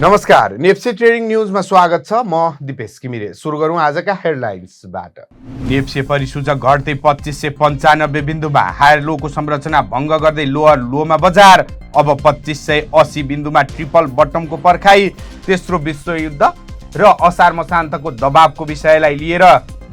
नमस्कार, नेप्से ट्रेडिङ न्युजमा स्वागत छ। म दिपेश किमिरे। सुरु गरौँ आजका हेडलाइन्सबाट। नेप्से परिसूचक घट्दै 2595 बिन्दुमा, हायर लोको संरचना भङ्ग गर्दै लोअर लोमा बजार। अब 2580 बिन्दुमा ट्रिपल बटमको पर्खाइ। तेस्रो विश्वयुद्ध र असार मसान्तको दबावको विषयलाई लिएर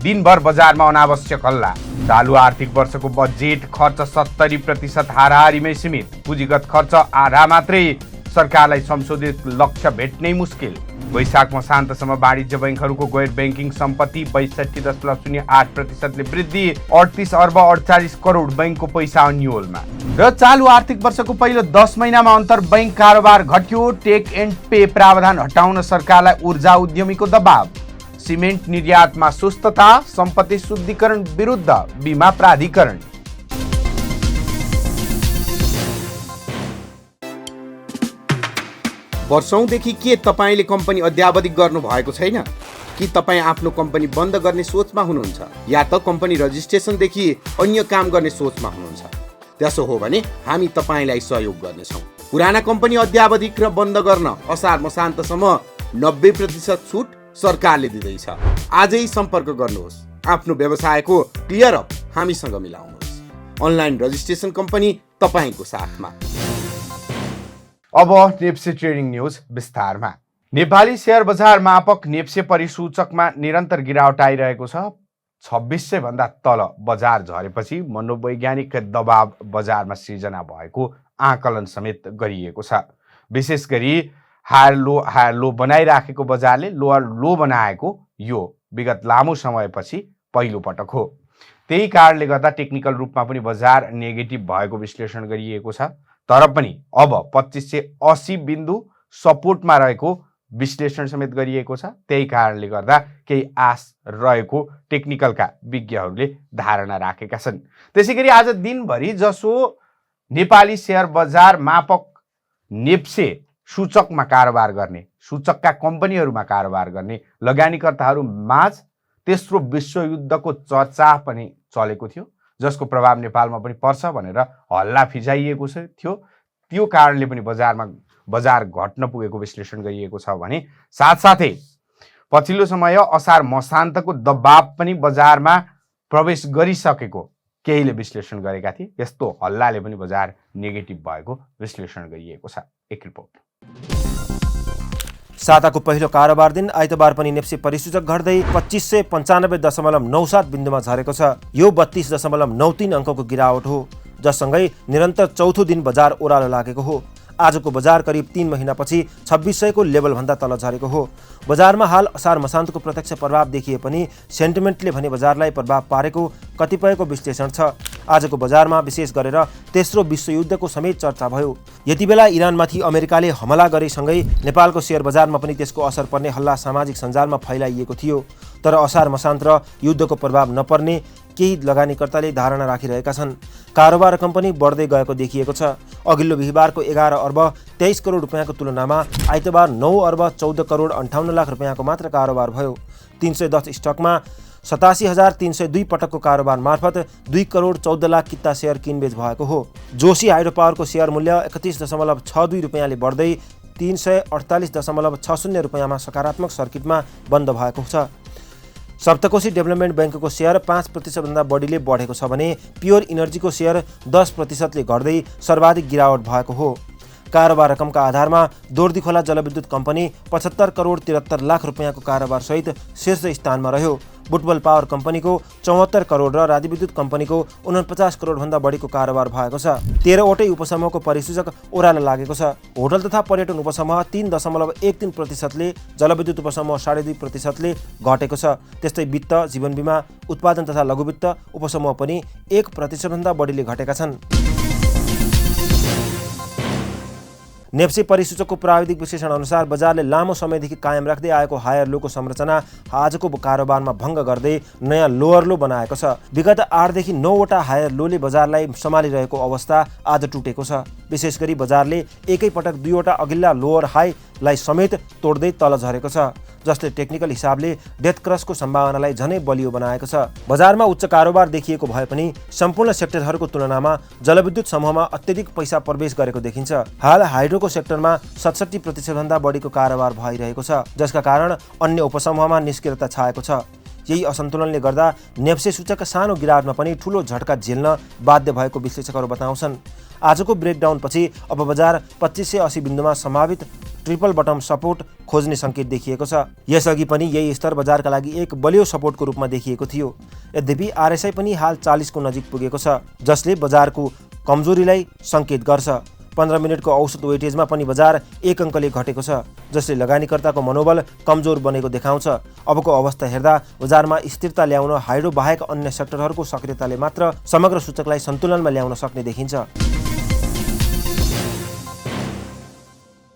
दिनभर बजारमा अनावश्यक हल्ला। चालु आर्थिक वर्षको बजेट खर्च 70% हाराहारीमै सीमित। पुँजीगत खर्च आधा मात्रै। सरकारलाई संशोधित लक्ष्य भेट्नै मुस्किल। वैशाख मसान्तसम्म वाणिज्य बैङ्कहरूको गैर ब्याङ्किङ सम्पत्ति 62.08%ले वृद्धि। 38 अर्ब 48 करोड बैङ्कको पैसा अन्यलमा। र चालु आर्थिक वर्षको पहिलो 10 महिनामा अन्तर बैङ्क कारोबार घट्यो। टेक एन्ड पे प्रावधान हटाउन सरकारलाई ऊर्जा उद्यमीको दबाव। सिमेन्ट निर्यातमा सुस्तता। सम्पत्ति शुद्धिकरण विरुद्ध बीमा प्राधिकरण। वर्षौंदेखि के तपाईले कम्पनी अद्यावधिक गर्नु भएको छैन? कि तपाईँ आफ्नो कम्पनी बन्द गर्ने सोचमा हुनुहुन्छ, या त कम्पनी रजिस्ट्रेसनदेखि अन्य काम गर्ने सोचमा हुनुहुन्छ? त्यसो हो भने हामी तपाईँलाई सहयोग गर्नेछौँ। पुराना कम्पनी अद्यावधिक र बन्द गर्न असार मसान्तसम्म 90% छुट सरकारले दिँदैछ। आजै सम्पर्क गर्नुहोस्। आफ्नो व्यवसायको क्लियर अप हामीसँग मिलाउनुहोस्। अनलाइन रजिस्ट्रेसन कम्पनी तपाईँको साथमा। अब नेप्से ट्रेडिङ न्युज विस्तारमा। नेपाली शेयर बजार मापक नेप्से परिसूचकमा निरन्तर गिरावट आइरहेको छ। 2600 भन्दा तल बजार झरेपछि मनोवैज्ञानिक दबाव बजारमा सिर्जना भएको आकलन समेत गरिएको छ। विशेष गरी हायर लो बनाइराखेको बजारले लोअर लो बनाएको यो विगत लामो समयपछि पहिलो पटक हो। त्यही कारणले गर्दा टेक्निकल रूपमा पनि बजार नेगेटिभ भएको विश्लेषण गरिएको छ। तर पनि अब 2580 बिन्दु सपोर्टमा रहेको विश्लेषण समेत गरिएको छ। त्यही कारणले गर्दा केही आश रहेको टेक्निकलका विज्ञहरूले धारणा राखेका छन्। त्यसैगरी आज दिनभरि जसो नेपाली शेयर बजार मापक नेप्से सूचकमा कारोबार गर्ने, सूचकका कम्पनीहरूमा कारोबार गर्ने लगानीकर्ताहरू माझ तेस्रो विश्वयुद्धको चर्चा पनि चलेको थियो, जसको प्रभाव नेपालमा पनि पर्छ भनेर हल्ला फिजाइएको थियो। त्यो कारणले पनि बजार घट्न पुगेको विश्लेषण गरिएको छ भने साथसाथै पछिल्लो समय असार मसान्तको दबाव पनि बजारमा प्रवेश गरिसकेको केहीले विश्लेषण गरेका थिए। यस्तो हल्लाले पनि बजार नेगेटिभ भएको विश्लेषण गरिएको छ। एक रिपोर्ट। साताको पहिलो कारोबार दिन आइतबार पनि नेप्से परिसूचक घट्दै 2595.97 बिन्दुमा झरेको छ। यो 32.93 अङ्कको गिरावट हो, जससँगै निरन्तर चौथो दिन बजार ओह्रालो लागेको हो। आजको बजार करिब 3 महिनापछि 2600 को लेभलभन्दा तल झरेको हो। बजारमा हाल असार मसान्तको प्रत्यक्ष प्रभाव देखिए पनि सेन्टिमेन्टले भने बजारलाई प्रभाव पारेको कतिपयको विश्लेषण छ। आजको बजारमा विशेष गरेर तेस्रो विश्वयुद्धको समेत चर्चा भयो। यति बेला इरानमाथि अमेरिकाले हमला गरेसँगै नेपालको शेयर बजारमा पनि त्यसको असर पर्ने हल्ला सामाजिक सञ्जालमा फैलाइएको थियो। तर असार मसान्त र युद्धको प्रभाव नपर्ने केही लगानीकर्ताले धारणा राखिरहेका छन्। कारोबार रकम पनि बढ्दै गएको देखिएको छ। अघिल्लो बिहिबारको 11 अर्ब 23 करोड रुपियाँको तुलनामा आइतबार 9 अर्ब 14 करोड 58 लाख रुपियाँको मात्र कारोबार भयो। 310 स्टकमा 87,302 पटकको कारोबार मार्फत 2 करोड 14 लाख किता शेयर किनबेच भएको हो। जोशी हाइड्रो पावरको शेयर मूल्य 31.62 रुपियाँले बढ्दै 348.60 रुपियाँमा सकारात्मक सर्किटमा बन्द भएको छ। सप्तकोशी डेभलपमेन्ट ब्याङ्कको शेयर 5% भन्दा बढीले बढेको छ भने प्योर इनर्जीको शेयर 10%ले घट्दै सर्वाधिक गिरावट भएको हो। कारोबार रकमका आधारमा दोर्दीखोला जलविद्युत कम्पनी 75 करोड 73 लाख रुपियाँको कारोबार सहित शीर्ष स्थानमा रह्यो। बुटबल पावर कम्पनीको 74 करोड र राजविद्युत कम्पनीको 49 करोड भन्दा बढीको कारोबार भएको छ। 13 वटै उपसमूहको परिसूचक ओह्रालो लागेको छ। होटल तथा पर्यटन उपसमूह 3.13%ले, जलविद्युत उपसमूह 2.5%ले घटेको छ। त्यस्तै वित्त, जीवन बिमा, उत्पादन तथा लघुवित्त उपसमूह पनि 1% भन्दा बढीले घटेका छन्। नेप्से परिसूचकको प्राविधिक विश्लेषण अनुसार बजारले लामो समयदेखि कायम राख्दै आएको हायर लोको संरचना आजको कारोबारमा भङ्ग गर्दै नयाँ लोअर लो बनाएको छ। विगत 8 देखि 9 वटा हायर लोले बजारलाई सम्हालिरहेको अवस्था आज टुटेको छ। विशेष गरी बजारले एकैपटक 2 वटा अघिल्ला लोअर हाई लाई समेत तोड्दै तल झरेको छ, जसले टेक्निकल हिसाबले डेथ क्रसको सम्भावनालाई झनै बलियो बनाएको छ। बजारमा उच्च कारोबार देखिएको भए पनि सम्पूर्ण सेक्टरहरूको तुलनामा जलविद्युत समूहमा अत्यधिक पैसा प्रवेश गरेको देखिन्छ। हाल हाइड्रोको सेक्टरमा 67% भन्दा बढीको कारोबार भइरहेको छ, जसका कारण अन्य उपसमूहमा निष्क्रियता छाएको छ। यही असन्तुलनले गर्दा नेप्से सूचकका सानो गिरावटमा पनि ठूलो झट्का झेल्न बाध्य भएको विश्लेषकहरू बताउँछन्। आजको ब्रेकडाउनपछि अब बजार 2580 बिन्दुमा सम्भावित ट्रिपल बटम सपोर्ट खोज्ने सङ्केत देखिएको छ। यसअघि पनि यही स्तर बजारका लागि एक बलियो सपोर्टको रूपमा देखिएको थियो। यद्यपि आरएसआई पनि हाल 40 को नजिक पुगेको छ, जसले बजारको कमजोरीलाई सङ्केत गर्छ। 15 मिनटको औसत वेटेजमा पनि बजार 1 अङ्कले घटेको छ, जसले लगानीकर्ताको मनोबल कमजोर बनेको देखाउँछ। अबको अवस्था हेर्दा बजारमा स्थिरता ल्याउन हाइड्रो बाहेक अन्य सेक्टरहरूको सक्रियताले मात्र समग्र सूचकलाई सन्तुलनमा ल्याउन सक्ने देखिन्छ।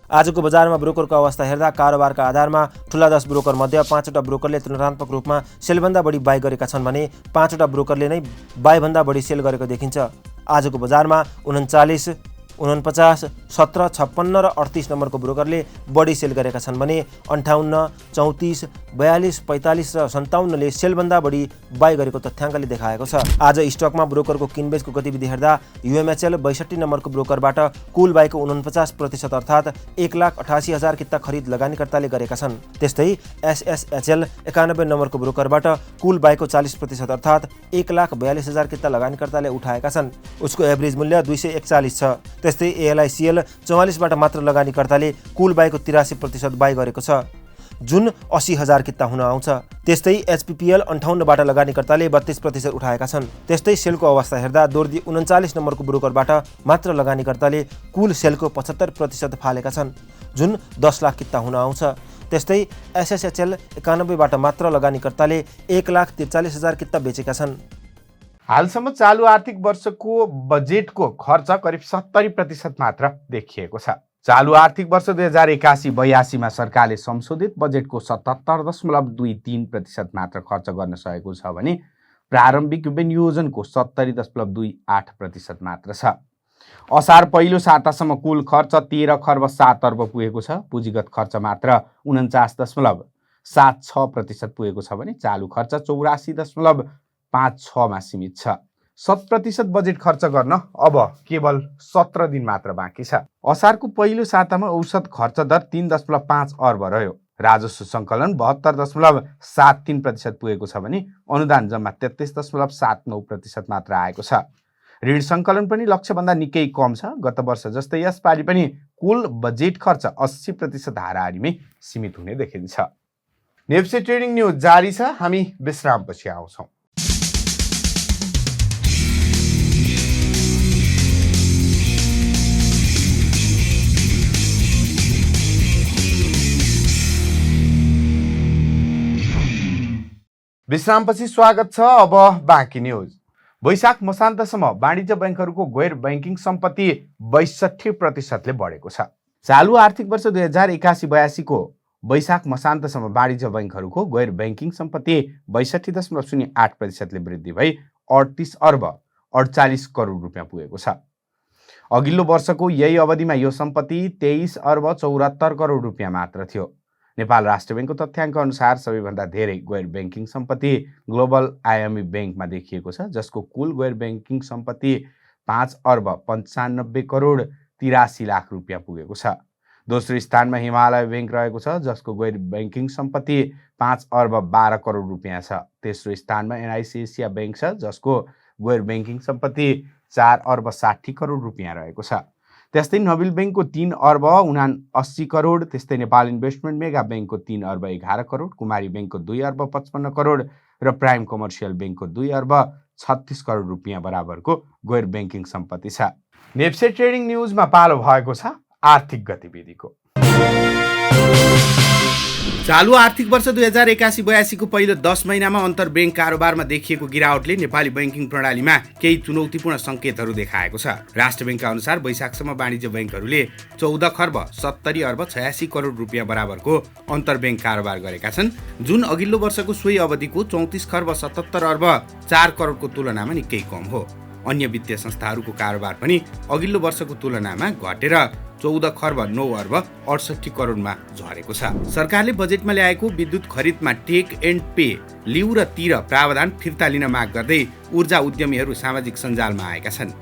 आजको बजारमा ब्रोकरको अवस्था हेर्दा कारोबारका आधारमा ठुला 10 ब्रोकर मध्ये 5वटा ब्रोकरले तुलनात्मक रूपमा सेलभन्दा बढी बाई गरेका छन् भने 5वटा ब्रोकरले नै बाईभन्दा बढी सेल गरेको देखिन्छ। आजको बजारमा 39, 49, 17, 56 र 38 नम्बरको ब्रोकरले बढी सेल गरेका छन् भने 58, 34, 42, 45 र 57ले सेलभन्दा बढी बाई गरेको तथ्याङ्कले देखाएको छ। आज स्टकमा ब्रोकरको किनबेचको गतिविधि हेर्दा युएमएचएल 62 नम्बरको ब्रोकरबाट कुल बाईको 49% अर्थात् 1,88,000 किता खरिद लगानीकर्ताले गरेका छन्। त्यस्तै एसएसएचएल 91 नम्बरको ब्रोकरबाट कुल बाईको 40% अर्थात् 1,42,000 किता लगानीकर्ताले उठाएका छन्। उसको एभरेज मूल्य 241 छ। त्यस्तै एएलआइसिएल 44बाट मात्र लगानीकर्ताले कुल बाईको 83% बाई गरेको छ, जुन 80,000 किता हुन आउँछ। त्यस्तै एचपीपीएल 58बाट लगानीकर्ताले 32% उठाएका छन्। त्यस्तै सेलको अवस्था हेर्दा दोर्दी 39 नम्बरको ब्रोकरबाट मात्र लगानीकर्ताले कुल सेलको 75% फालेका छन्, जुन 10 लाख किता हुन आउँछ। त्यस्तै एसएसएचएल 91बाट मात्र लगानीकर्ताले 1,43,000 किता बेचेका छन्। हालसम्म चालु आर्थिक वर्षको बजेटको खर्च करिब 70% मात्र देखिएको छ। चालु आर्थिक वर्ष 2081-82 मा सरकारले संशोधित बजेटको 77.23% मात्र खर्च गर्न सकेको छ भने प्रारम्भिक विनियोजनको 70.28% मात्र छ। असार पहिलो सातासम्म कुल खर्च 13 खर्ब 7 अर्ब पुगेको छ। पुँजीगत खर्च मात्र 49.76% पुगेको छ भने चालु खर्च 84.56 मा सीमित छ। 100% बजेट खर्च गर्न अब केवल 17 दिन मात्र बाँकी छ। असारको पहिलो सातामा औसत खर्च दर 3.5 अर्ब रह्यो। राजस्व सङ्कलन 72.73% पुगेको छ भने अनुदान जम्मा 33.79% मात्र आएको छ। ऋण सङ्कलन पनि लक्ष्यभन्दा निकै कम छ। गत वर्ष जस्तै यसपालि पनि कुल बजेट खर्च 80% हाराहारीमै सीमित हुने देखिन्छ। नेप्से ट्रेडिङ न्युज जारी छ। हामी विश्रामपछि आउँछौँ। विश्रामपछि स्वागत छ। अब बाँकी न्युज। वैशाख मसान्तसम्म वाणिज्य बैंकहरूको गैर बैंकिङ सम्पत्ति 62% ले बढेको छ। चालु आर्थिक वर्ष 2081-82 को वैशाख मसान्तसम्म वाणिज्य बैंकहरूको गैर बैंकिङ सम्पत्ति 62.08% ले वृद्धि भई 38 अर्ब 48 करोड रुपियाँ पुगेको छ। अघिल्लो वर्षको यही अवधिमा यो सम्पत्ति 23 अर्ब 74 करोड रुपियाँ मात्र थियो। नेपाल राष्ट्र बैंकको तथ्याङ्क अनुसार सबैभन्दा धेरै गैर बैंकिङ सम्पत्ति ग्लोबल आइएमई बैंकमा देखिएको छ, जसको कुल गैर बैंकिङ सम्पत्ति 5 अर्ब 95 करोड 83 लाख रुपियाँ पुगेको छ। दोस्रो स्थानमा हिमालय बैंक रहेको छ, जसको गैर बैंकिङ सम्पत्ति 5 अर्ब 12 करोड रुपियाँ छ। तेस्रो स्थानमा एनआइसी एसिया बैंक छ, जसको गैर बैंकिङ सम्पत्ति 4 अर्ब 60 करोड रुपियाँ रहेको छ। त्यस्तै नबिल बैंकको 3 अर्ब 79 करोड, त्यस्तै नेपाल इन्भेस्टमेन्ट मेगा बैंकको 3 अर्ब 11 करोड, कुमारी बैंकको 2 अर्ब 55 करोड र प्राइम कमर्सियल बैंकको 2 अर्ब 36 करोड रुपियाँ बराबरको गैर बैंकिङ सम्पत्ति छ। नेप्से ट्रेडिङ न्युजमा पालो भएको छ आर्थिक गतिविधिको। चालु आर्थिक वर्ष 2081-82 को पहिलो 10 महिनामा अन्तर बैंक कारोबारमा देखिएको गिरावटले नेपाली बैंकिङ प्रणालीमा केही चुनौतीपूर्ण संकेतहरू देखाएको छ। राष्ट्र बैंकका अनुसार वैशाखसम्म वाणिज्य बैंकहरूले 14 खर्ब 70 अर्ब 86 करोड रुपियाँ बराबरको अन्तर बैंक कारोबार गरेका छन्, जुन अघिल्लो वर्षको सोही अवधिको 34 खर्ब 77 अर्ब 4 करोडको तुलनामा निकै कम हो। अन्य वित्तीय संस्थाहरूको कारोबार पनि अघिल्लो वर्षको तुलनामा घटेर 14 खर्ब 9 अर्ब 68 करोडमा झरेको छ। सरकारले बजेटमा ल्याएको विद्युत खरिदमा टेक एन्ड पे लिउ र तिर प्रावधान फिर्ता लिन माग गर्दै ऊर्जा उद्यमीहरू सामाजिक सञ्जालमा आएका छन्।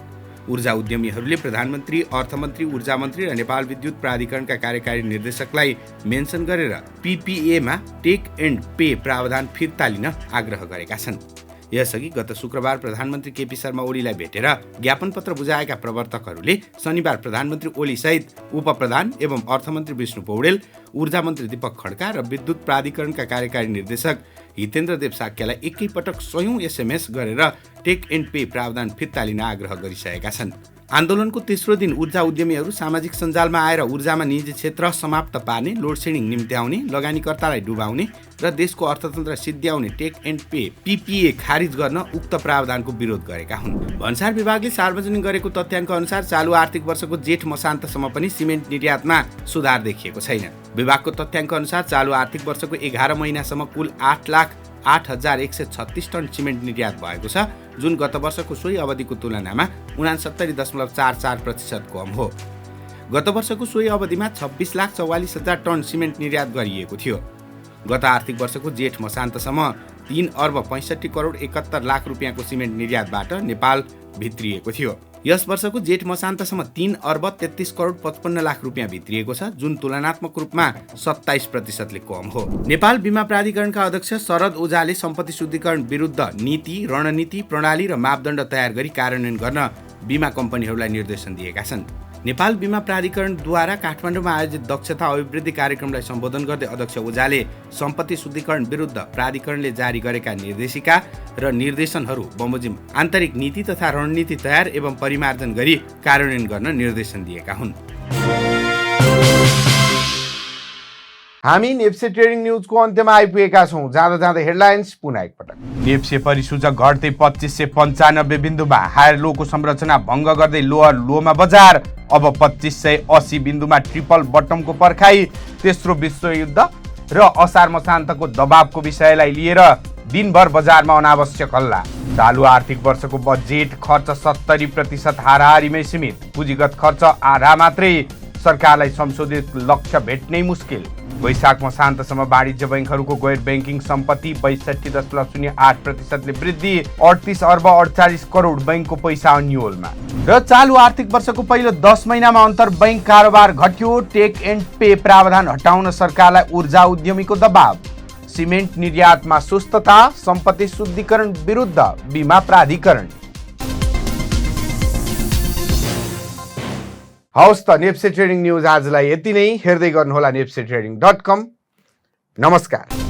ऊर्जा उद्यमीहरूले प्रधानमन्त्री, अर्थमन्त्री, ऊर्जा मन्त्री र नेपाल विद्युत प्राधिकरणका कार्यकारी निर्देशकलाई मेन्सन गरेर पीपीएमा टेक एन्ड पे प्रावधान फिर्ता लिन आग्रह गरेका छन्। यसअघि गत शुक्रबार प्रधानमन्त्री केपी शर्मा ओलीलाई भेटेर ज्ञापन पत्र बुझाएका प्रवर्तकहरूले शनिबार प्रधानमन्त्री ओली सहित उपप्रधान एवं अर्थमन्त्री विष्णु पौडेल, ऊर्जा मन्त्री दीपक खड्का र विद्युत प्राधिकरणका कार्यकारी निर्देशक हितेन्द्र देव साक्यलाई एकैपटक 100औं एसएमएस गरेर टेक एन्ड पे प्रावधान फिर्ता लिन आग्रह गरिसकेका छन्। आन्दोलनको तेस्रो दिन ऊर्जा उद्यमीहरू सामाजिक सञ्जालमा आएर ऊर्जामा निजी क्षेत्र समाप्त पार्ने, लोडसेडिङ निम्त्याउने, लगानीकर्तालाई डुबाउने र देशको अर्थतन्त्र सिद्ध्याउने टेक एन्ड पे पीपीए खारिज गर्न उक्त प्रावधानको विरोध गरेका हुन्। भन्सार विभागले सार्वजनिक गरेको तथ्याङ्क अनुसार चालु आर्थिक वर्षको जेठ मसान्तसम्म पनि सिमेन्ट निर्यातमा सुधार देखिएको छैन। विभागको तथ्याङ्क अनुसार चालु आर्थिक वर्षको 11 महिनासम्म कुल 8,08,136 टन सिमेन्ट निर्यात भएको छ, जुन गत वर्षको सोही अवधिको तुलनामा 69.44% कम हो। गत वर्षको सोही अवधिमा 26,44,000 टन सिमेन्ट निर्यात गरिएको थियो। गत आर्थिक वर्षको जेठ मसान्तसम्म 3 अर्ब 65 करोड 71 लाख रुपियाँको सिमेन्ट निर्यातबाट नेपाल भित्रिएको थियो। यस वर्षको जेठ मसान्तसम्म 3 अर्ब 33 करोड 55 लाख रुपियाँ भित्रिएको छ, जुन तुलनात्मक रूपमा 27%ले कम हो। नेपाल बीमा प्राधिकरणका अध्यक्ष शरद ओझाले सम्पत्ति शुद्धिकरण विरुद्ध नीति, रणनीति, प्रणाली र मापदण्ड तयार गरी कार्यान्वयन गर्न बीमा कम्पनीहरूलाई निर्देशन दिएका छन्। नेपाल बीमा प्राधिकरणद्वारा काठमाडौँमा आयोजित दक्षता अभिवृद्धि कार्यक्रमलाई सम्बोधन गर्दै अध्यक्ष ओझाले सम्पत्ति शुद्धिकरण विरुद्ध प्राधिकरणले जारी गरेका निर्देशिका र निर्देशनहरू बमोजिम आन्तरिक नीति तथा रणनीति तयार एवं परिमार्जन गरी कार्यान्वयन गर्न निर्देशन दिएका हुन्। हामी नेप्से ट्रेडिङ न्युजको अन्त्यमा आइपुगेका छौँ। जाँदा जाँदै हेडलाइन्स पुनः एकपटक। नेप्से परिसूचक घट्दै 2595 बिन्दुमा, हायर लोको संरचना भङ्ग गर्दै लोअर लोमा बजार। अब 2580 बिन्दुमा ट्रिपल बटमको पर्खाइ। तेस्रो विश्वयुद्ध र असार मसान्तको दबावको विषयलाई लिएर दिनभर बजारमा अनावश्यक हल्ला। चालु आर्थिक वर्षको बजेट खर्च 70% हाराहारीमै सीमित। पुँजीगत खर्च आधा मात्रै। सरकारलाई संशोधित लक्ष्य भेट्नै मुस्किल। वैशाख मसान्तसम्म वाणिज्य बैङ्कहरूको गैर ब्याङ्किङ सम्पत्ति 62.08%ले वृद्धि। 38 अर्ब 48 करोड बैङ्कको पैसा अन्यलमा। र चालु आर्थिक वर्षको पहिलो 10 महिनामा अन्तर बैङ्क कारोबार घट्यो। टेक एन्ड पे प्रावधान हटाउन सरकारलाई ऊर्जा उद्यमीको दबाव। सिमेन्ट निर्यातमा सुस्तता। सम्पत्ति शुद्धिकरण विरुद्ध बीमा प्राधिकरण। हवस् त, नेप्से ट्रेडिङ न्युज आजलाई यति नै। हेर्दै गर्नुहोला nepsetrading.com। नमस्कार।